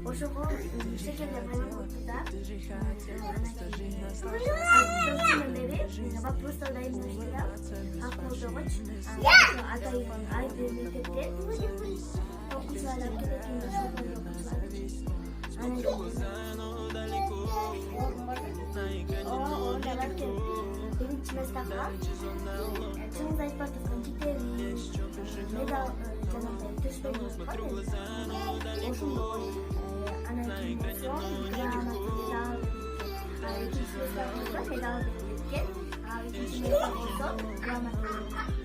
ошого шекелде байланып да вопростарды дайындашты да акылдогуч айбир мектепте окуучулар алып кеткен биринчи местага чыңгыз айтбатовдун китеби медал жанагындай төшпөгүбүз бар ошондо анан кийин диплом грамота медал экинчи местага медал берилет экен экинчи местага болсо грамота